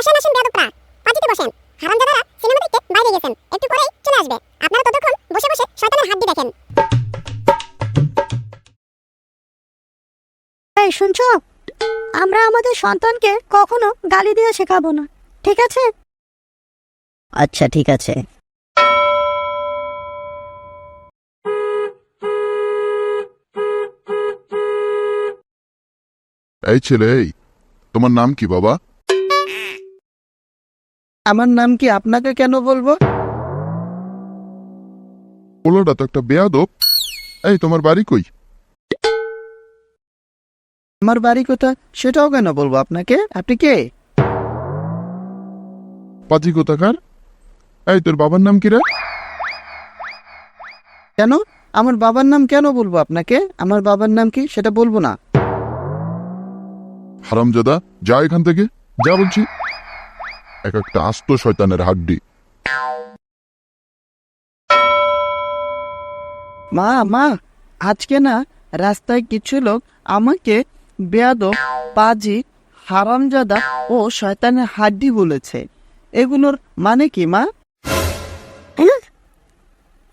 আসেন আসেন বেয়াদবরা, পাজিতে বসেন। হারামজাদারা সিনেমা দেখতে বাইরে গেছেন, একটু পরেই চলে আসবে। আপনারা ততক্ষণ বসে বসে শয়তানের হাড্ডি দেখেন। এই শুনছো, আমরা আমাদের সন্তানকে কখনো গালি দিয়ে শেখাবো না, ঠিক আছে? আচ্ছা ঠিক আছে। এই ছেলে, এই তোমার নাম কি বাবা? আমার নাম কি আপনাকে কেন বলবো? পোলোটা তো একটা বেয়াদব। এই তোমার বাড়ি কই? আমার বাড়ি কোথায় সেটাও কেন বলবো আপনাকে? আপনি কে? পাজি কোথাকার? এই তোর বাবার নাম কি রে? কেন? আমার বাবার নাম কেন বলবো আপনাকে? আমার বাবার নাম কি সেটা বলবো না। হারামজাদা, যা এখান থেকে, যা বলছি। এক একটা আস্ত শয়তানের হাড্ডি। মা মা, আজকে না রাস্তায় কিছু লোক আমাকে বেয়াদব, পাজি, হারামজাদা ও শয়তানের হাড্ডি বলেছে। এগুলোর মানে কি মা?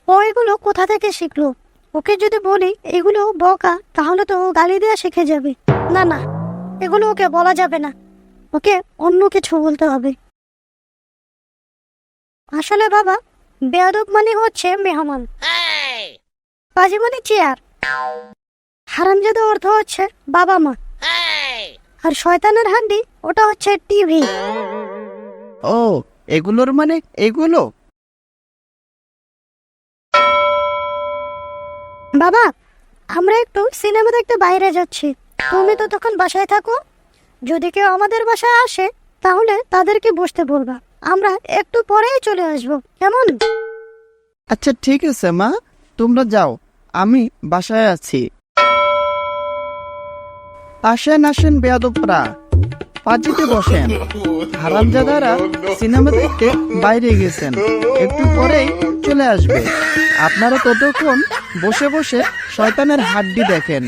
ও এগুলো কোথা থেকে শিখলো? ওকে যদি বলি এগুলো বকা, তাহলে তো ও গালি দিয়ে শিখে যাবে। না না, এগুলো ওকে বলা যাবে না, ওকে অন্য কিছু বলতে হবে। আসলে বাবা, বেয়াদব মানে হচ্ছে মেহমান, পাজি মানে চেয়ার, হারামজাদা অর্থ হচ্ছে বাবা মা, আর শয়তানের হাড্ডি ওটা হচ্ছে টিভি। ও, এগুলোর মানে এগুলো? বাবা, আমরা একটু সিনেমা দেখতে বাইরে যাচ্ছি, তুমি তো তখন বাসায় থাকো। যদি কেউ আমাদের বাসায় আসে তাহলে তাদেরকে বসতে বলবা, আমরা একটু পরেই চলে আসবো, কেমন? আচ্ছা ঠিক আছে মা, তোমরা যাও, আমি বাসায় আছি। আসেন আসেন বেয়াদবরা, পাজিতে বসেন। হারামজাদারা সিনেমা দেখতে বাইরে গেছেন, একটু পরেই চলে আসবে। আপনারা ততক্ষণ বসে বসে শয়তানের হাড্ডি দেখেন।